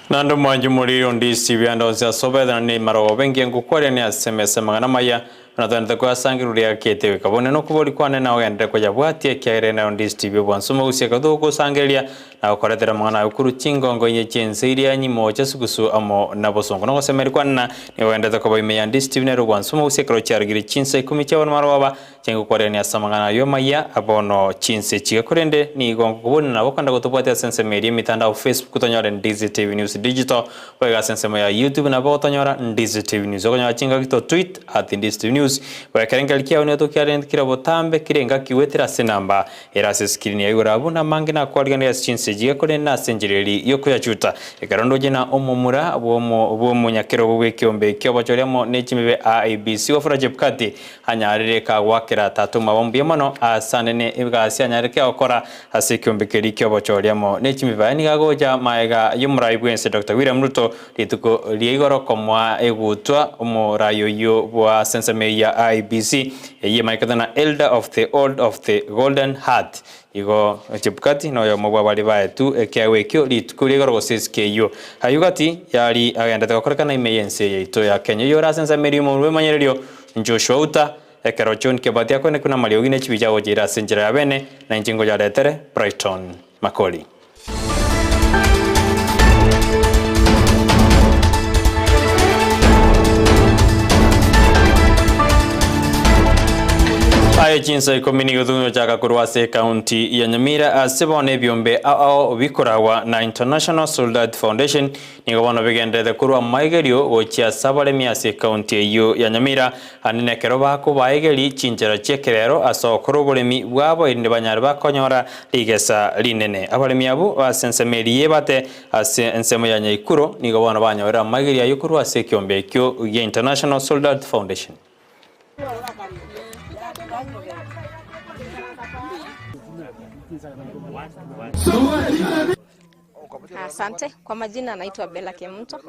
Nando mwanju muri Ndizi biando za sobeda ni maro bengi ngukore ni SMS magana maya natanda kwa sangiruria kete kabone no kubori kwane na ogende ko yabwati kyaire na Ndizi TV bwansumo usiaka doko sangelia na okoretera mwana ukuru chingongo nye Chinsa iria nyimo chasugusu amo na bosongo no semeri kwana ni ogende ko boime Ndizi TV ne bwansumo usiaka ro chargiri Chinsa Ikomi cha maro baba chengo kore ni asamangana yo maya abono Chinsa chiga korende ni gongo kubone na bokanda gotopata sense media mitandao Facebook kutonyora Ndizi TV News Digital wega sense ya YouTube na botonyora Ndizi TV News okonyora chinga kito tweet @Ndizi TV News wekarenga likia uneto kira botambe kirenga kiwetera senamba erase screen ya yurabu na mangina kwalgana ya Chinsa jiga kore na senjireli yoko ya chuta ekarondo jina omomura bomo nyakero bwe kyombe kyobochoremo nechimibe ABC ofura jepkati hanyarire ka wakera tatu mabombi mano asanene ibgasi hanyarike okora hase kyombe keri kyobochoremo nechimibe ni gagoja maega yumuraibwense Dr. William Ruto lituko liigoro komwa egutwa omurayo yo bwa senseme ya IBC ye maikadana elder of the old of the golden heart igo chepkati no yo mobwa bali baetu ekyawe kyo lituko liigoro goseskeyo hayugati yali agenda takorekana imeyense yeito ya Kenya yo rasensa merimo rwe manyererio Joshua Uta ekerochon kebatia kwene kuna maliogine chibijawo jira senjira ya bene na njingo ya letere Brighton Makori. Ayo Chinsa Ikomi ni gudunyo chaka kurwase County ya Nyamira asibone byombe ao bikorawa na International Soldat Foundation ni gabano bigende kurwa maigerio gochia sabale miase County ya Nyamira anene keroba ko baigeri chinjera chekerero aso korobolemi bwabo inde banyar bakonyora ligesa linene abalemi abo asensemeriye bate asensemo ya Nyaikuro ni gabano banyora maigeri ayo kurwase kyombe kyo ya International Soldat Foundation. Asante. Kwa majina naitwa Bella Kemuto.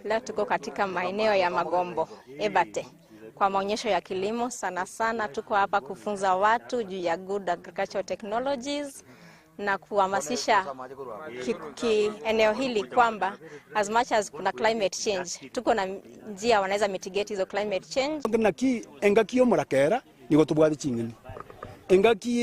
Leo tuko katika maeneo ya Magombo, Ebate. Kwa maonyesho ya kilimo sana tuko hapa kufunza watu juu ya good agricultural technologies na kuhamasisha eneo hili kwamba as much as kuna climate change tuko na njia wanaweza mitigate hizo climate change. Ngaki engaki yo murakera nigo tubwati chingini. Engaki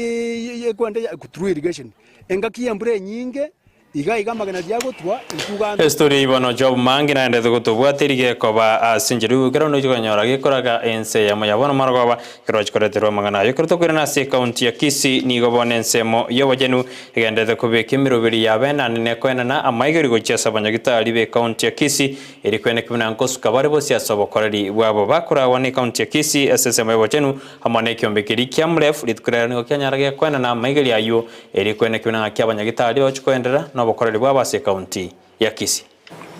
ye kwenda through irrigation. Engaki ambure nyinge iga magana diago twa ikuganda story ibono job mangi na ndeze gutubwatirige koba asinjiru gero no joganyora gikoraga ense ya moyabono margoba kiroj koretero magana yo kirto kwirana se county ya Kisii ni gobone ensemo yo wajenu igendeze kubeka imirubiri ya bena ne kwena na amaigeri gochesa banyagitari be county ya Kisii eri kwene kimna nkosuka bari bosi asobokorari bwabo bakora wani county ya Kisii SSM yo wajenu amane kyombe kiri kyamref litkurani okanyarage kwena na amaigeri ayo eri kwene kimna kyabanyagitari ochukwendera bokorere bwabase County ya Kisii.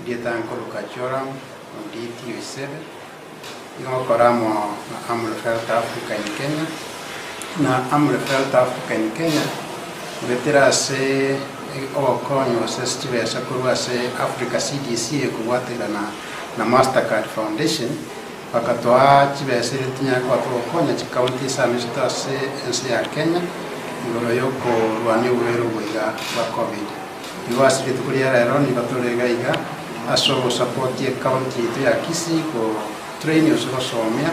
Dietanko Lukachora nditi yusebe ngokoramo na Amul Health Africa in Kenya na Amul Health Africa in Kenya veterase okonyo sestive sakurwase Africa CDC kuwatira na Mastercard Foundation wakatoa chibese tinya kwa okonya chikaunti samistase ensi ya Kenya ngoro yoko rwani uwero bwiga wa COVID. Iwasiri tukulia rero ni batolega iga aso support ye county ya Kisii ko train osomea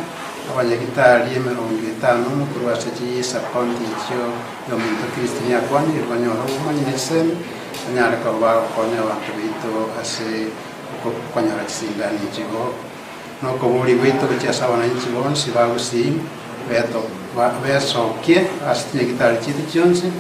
abanyagitari 50 mukuru wa seji county cyo yo muntu Kristiania kwani rwanyoro umanyine sem anyara ka ba konya abantu bito ase ko kwanyara kisindani jigo no ko buri bito cyasaba na nchi bonsi ba Gusii beto besokie astinye gitari chiti chonse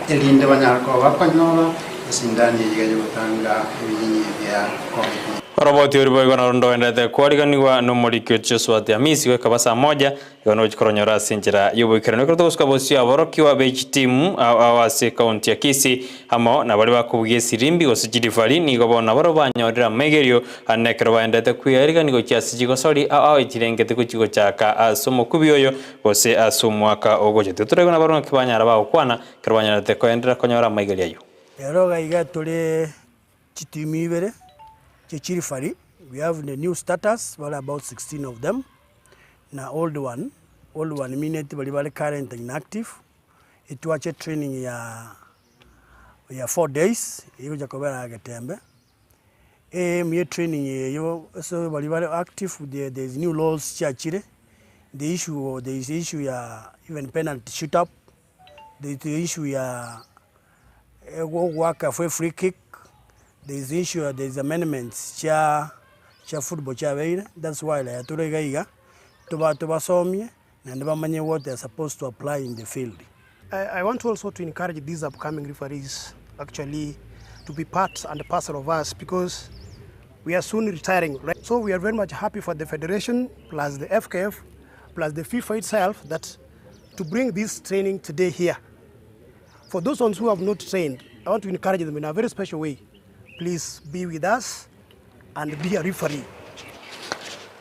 elinde banyara ko ba kwanyora sindani yigayotanga ibinyi bya COVID. Roboti uri boy gona rondo endete kwariganirwa no muri Kisii amisi we kabasa moja yono chikoronyora sinjira yubukirano ko tusko bosi aboroki wa beach team awase county ya Kisii amo na bari bakubwiye sirimbi osijidifari ni gobona baro banyorera megerio anekero baendete kwiyariganirwa cyasiji gosori ikirengete ku kigo cyaka asomo kubiyoyo bose asumwaka ogoje turegona baro kibanyara bawo kwana kirwanyara te koendera konyora megerio ayo. Eroga iga tole chitimi ibere chirifari. We have the new starters, well about 16 of them. Na old one minute bali current inactive. Ituache training ya 4 days. Iyo jakobera agatembe. me training so very active. There's new laws chachire. The issue even penalty shoot up. The issue work for free kick. There's issue there's amendments cha football cha veira. That's why I told you to somie and never what they're supposed to apply in the field. I want also to encourage these upcoming referees actually to be part and parcel of us, because we are soon retiring, right? So we are very much happy for the Federation, plus the FKF, plus the FIFA itself, that to bring this training today here. For those ones who have not trained, I want to encourage them in a very special way. Please be with us and be a referee.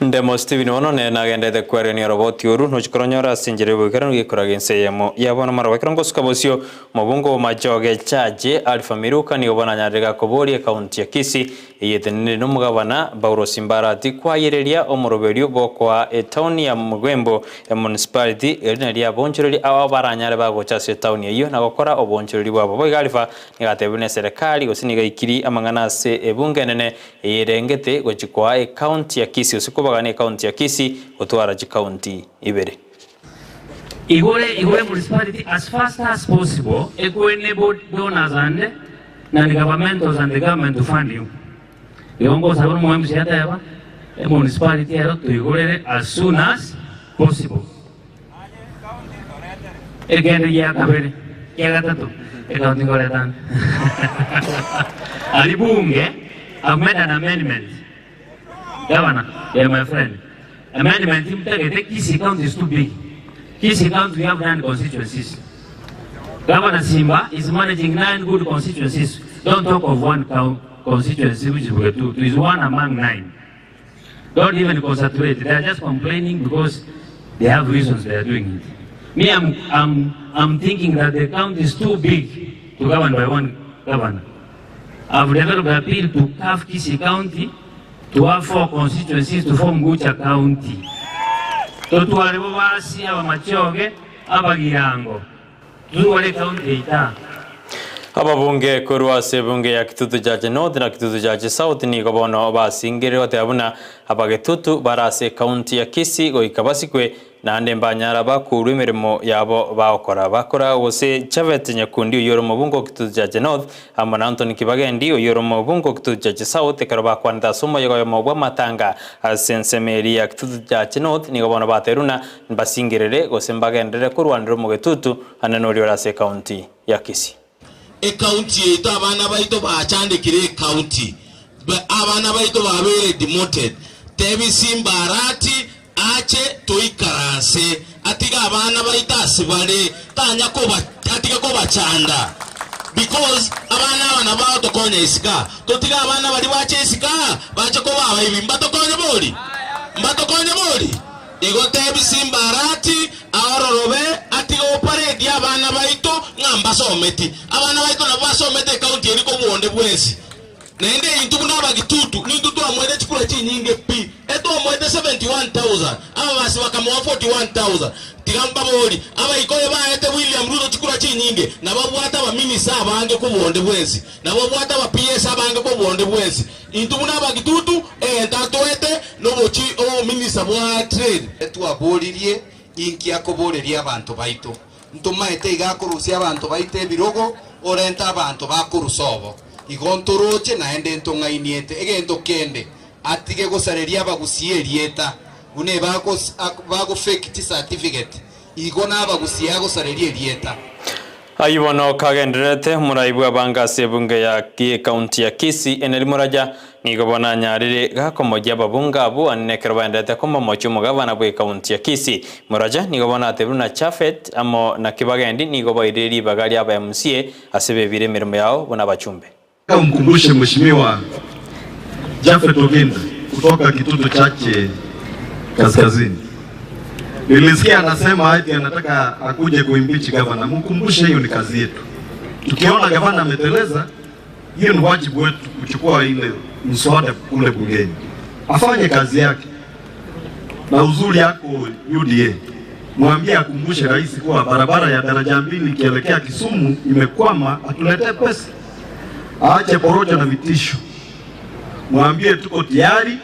Ndemo Steven ono na agenda de kwere ni roboti oru no chikronyora sinjere bukero ngikuragense yamo yabona marobekero ngosukabosio mabungo majoge chaje Alpha Miruka ni obana nyarega kobori county ya Kisii yetenene no mugabana Bauro Simbarati kwayereria omoroberio bokwa town ya Mugwembo ya municipality erinari abonchoreri ababaranyare bagochase town iyo na gukora obonchoreri bwabo boigalifa nigatebune serikali osiniga ikiri amanganase ebungenene yerengete gochikwa county ya Kisii bagane county ya Kisii otwara county ibere igore municipality as fast as possible enable donors and the government to fund you yongo sabon mo msi hata yaba municipality ero to igore as soon as possible egende ya kabere ya gatatu county gore tan alibunge have made an amendment. Governor, yeah, my friend. Amendment, Kisii County is too big. Kisii County, we have 9 constituencies. Governor Simba is managing 9 good constituencies. Don't talk of one constituency, which is 2. It is 1 among 9. Don't even concentrate. They are just complaining because they have reasons they are doing it. Me, I'm thinking that the county is too big to govern by one governor. I've developed an appeal to have Kisii County to have 4 constituencies to form Gucha County. Totuwale bobasi abamachoge abagirango. Tuwale county ita. Ababunge kurwase bunge ya Kitutu Jaji North na Kitutu Jaji South ni gobono basingere oteabuna abagetutu barase county ya Kisii goikabasikwe na ndembanyara bakuru imirimo yabo bakora wose Chavet Nyakundi uyoro mubungo Kitutu Jaji North amana Anthony Kibagendi uyoro mubungo Kitutu Jaji South karoba kwanda somo yago mubwa matanga sensemeri ya Kitutu Jaji North ni gobono bateruna basingerere gose mbagendere kurwanira mu Kitutu ananori orase county ya Kisii. County ito abana baito bachandikire county abana baito babere demoted Tebisimbarati ache toikaranse atiga abana baita sibale tanya ko atiga ko bachanda because abana bao tokonya isika totiga abana bali bache isika bache ko baba ibi mbatokonya boli igo Tebisimbarati aororobe atiga oparedi abana baito ngamba someti abana baito na basomete county eriko muonde bwezi nende intu munaba gitutu nintu tu amwede chikula chinyinge pi eto amwede 71,000 aba basi bakamwa 41,000 tigamba boli aba ikoye baete William Ruto chikula chinyinge na babwata ba minisa abange ko muonde bwezi na babwata ba PS abange ko muonde bwezi intu munaba gitutu entatoete no bochi o minisa bwa trade etu abolirie inki akoboleria abantu baito ntuma ete igakurusia abantu baite birogo orenta abantu bakurusobo igontoroche naende ntongainiete egento kende atige gosareria Gusii erieta une bago fake certificate igona Gusii agosareria erieta Ayibono kagenderete muraibu abanga sebunge ya county ya Kisii enelimuraja nigobona nyarire gakomoja babunga abu anekerwandete komo mochu mugabana bwe county ya Kisii muraja nigobona atebuna Chafet amo na Kibagendi nigobairiri bagali aba MCA asebe bire mirimo yao bona bachumbe. Mkumbushe mheshimiwa Jafet Oginda kutoka Kitutu Chache Kaskazini. Nilisikia anasema ati anataka akuje kuimpeach governor. Mkumbushe hiyo ni kazi yetu. Tukiona governor ameteleza, hiyo ni wajibu wetu kuchukua ile mswada kule bungeni. Afanye kazi yake. Na uzuri yako UDA. Mwambie akumbushe rais kuwa barabara ya daraja 2 ikielekea Kisumu imekwama, atuletee pesa. Aache porojo na vitisho. mwambie tuko tayari.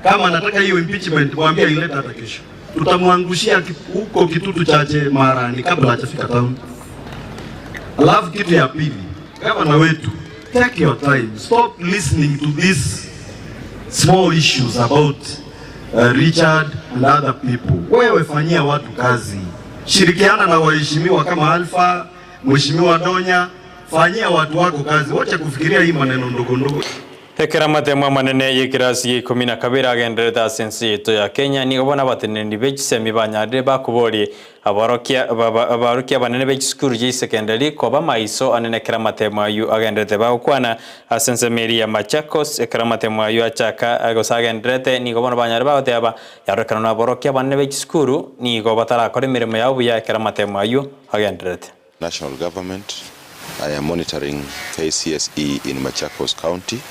Kama anataka hiyo impeachment, mwambie ileta hata kesho. Tutamwangushia huko Kitutu chache Marani kabla hajafika town. Alafu kitu ya pili, gavana wetu, take your time. Stop listening to these small issues about Richard and other people. Wewe fanyia watu kazi. Shirikiana na waheshimiwa kama Alpha, Mheshimiwa Donya, fanyia watu wako kazi. Wacha kufikiria hii maneno ndogo ndogo. Ekeramate manene yekirasi Ikomi na kabira agendereta sensi to ya Kenya ni gobona bateneni bechi banyade bakubori abarokia banene bechi skuru ji secondary koba maiso anene keramate mayu agenderete bakwana asense meria Machakos ekeramate mayu achaka agosa agenderete ni gobona banyade baote aba yarekana na barokia banene bechi skuru ni gobatara kore mirimo yabu ya keramate mayu agenderete. National government, I am monitoring KCSE in Machakos County.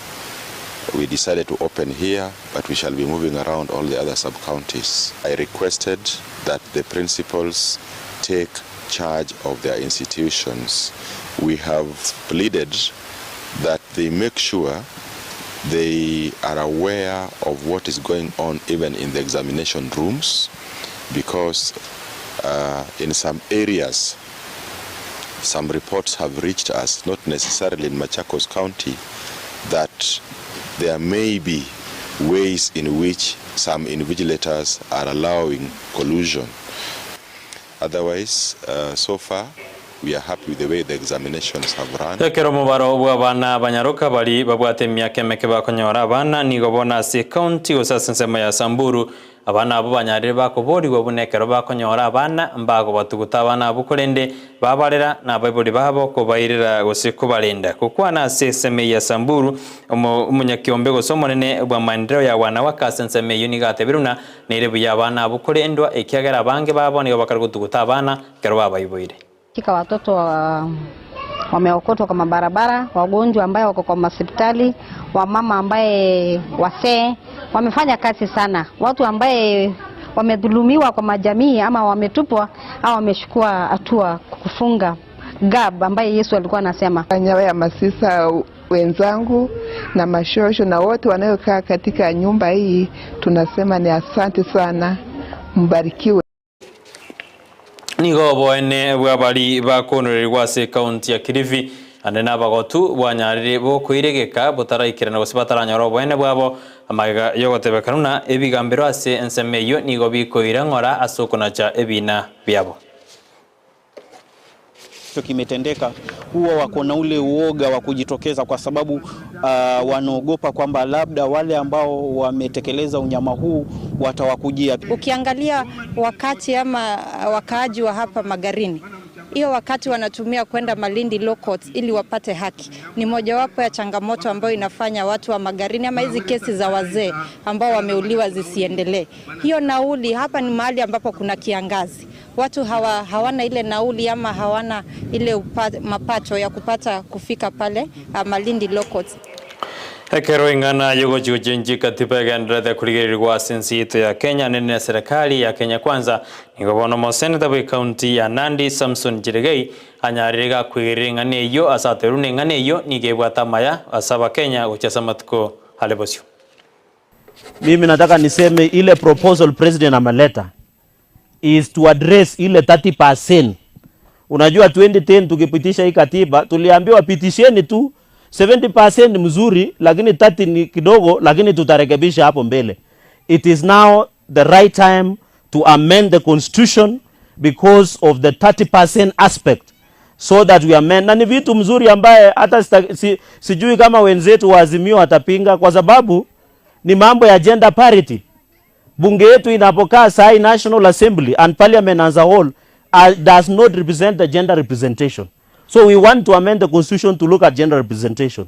We decided to open here, but we shall be moving around all the other sub-counties. I requested that the principals take charge of their institutions. We have pleaded that they make sure they are aware of what is going on even in the examination rooms, because in some areas, some reports have reached us, not necessarily in Machakos County, that there may be ways in which some invigilators are allowing collusion. Otherwise, so far, we are happy with the way the examinations have run. Ekero mubaro bwana banyaruka bali babwate myaka meke bakonyora bana ni gobona se county osasensema ya Samburu abana abo banyarire bakobori gobunekero bakonyora bana mbago batuguta bana abukorende babarera na bayibori babo ko bayirira gose kubarinda kukwana seseme ya Samburu umunyakiombe gosomonene bwa mandero ya wana wakasenseme yunigate biruna nerebu ya bana abukorendwa ekiagera bange babo ni bakarugutuguta bana kero babayiboire. Kika watoto wameokotwa kwa mabarabara, wagonjwa ambao wako kwa hospitali, wamama ambaye wasee wamefanya kazi sana. Watu ambaye wamedhulumiwa kwa majamii ama wametupwa au wameshukua hatua kufunga gap ambaye Yesu alikuwa anasema. Nyawa ya masisa wenzangu na mashosho na wote wanaokaa katika nyumba hii tunasema ni asante sana, mbarikiwe. Nigo boene bwabali bakonorerwa se county ya Kilifi anena bagotu bwanyarire bo kuiregeka botaraikirana gose bataranyoro boene bwabo amaga yogotebekanuna ebigambiro ase ensemeyo nigo bikoira ngora asokona cha ebina byabo. Kimetendeka huwa wako na ule uoga wa kujitokeza kwa sababu wanaogopa kwamba labda wale ambao wametekeleza unyama huu watawakujia. Ukiangalia wakati ama wakaaji wa hapa Magarini, hiyo wakati wanatumia kwenda Malindi law courts ili wapate haki, ni mojawapo ya changamoto ambayo inafanya watu wa Magarini ama hizi kesi za wazee ambao wameuliwa zisiendelee. Hiyo nauli, hapa ni mahali ambapo kuna kiangazi. Watu hawana ile nauli ama hawana ile mapato ya kupata kufika pale Malindi law courts. Ekero ingana yogo jujenji katiba gendrede kurigirirwa sensito ya Kenya nene serikali ya Kenya Kwanza ngobona mo senator wa county ya Nandi Samson Jirigei anyaririga kwigiringa neyo asaterune nganeyo nigebwata maya asaba Kenya gochesa matko halebosio. Mimi nataka niseme ile proposal president ameleta is to address ile 30%. Unajua 2010 tukipitisha hii katiba tuliambiwa pitisheni tu 70% mzuri lakini 30 ni kidogo, lakini tutarekebisha hapo mbele. It is now the right time to amend the constitution because of the 30% aspect, so that we amend. Na ni vitu mzuri ambaye hata sijui kama wenzetu wa Azimio watapinga, kwa sababu ni mambo ya gender parity. Bunge yetu inapokaa sai National Assembly and Parliament as a whole does not represent the gender representation. So we want to amend the constitution to look at gender representation.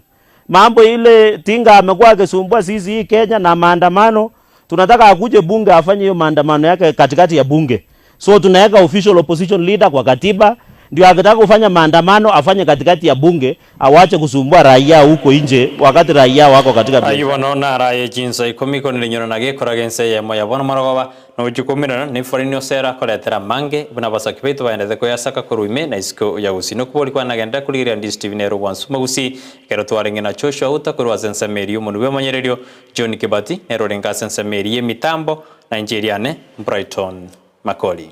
Mambo ile Tinga amekuwa akisumbua sisi hii Kenya na maandamano, tunataka akuje bunge afanye hiyo maandamano yake katikati ya bunge. So tunaweka official opposition leader kwa katiba Ndio akitaka kufanya maandamano afanye katikati ya bunge, awache kusumbua raia huko nje wakati raia wako katika bunge. Ayiwa nona raia Chinsa Ikomi ko ninyona nage koragense ya moya bona marogoba no jukumira ni foreign osera koletera mange buna basaki beto baende ko yasaka koruime na isko ya Gusii no kuboli kwa nagenda kuligira Ndizi TV nero Bwansuma Gusii kero twaringe na Joshua utakorwa sensa meri umuntu we manyererio John Kibati nero renga sensa meri mitambo Nigeria ne Brighton Makori.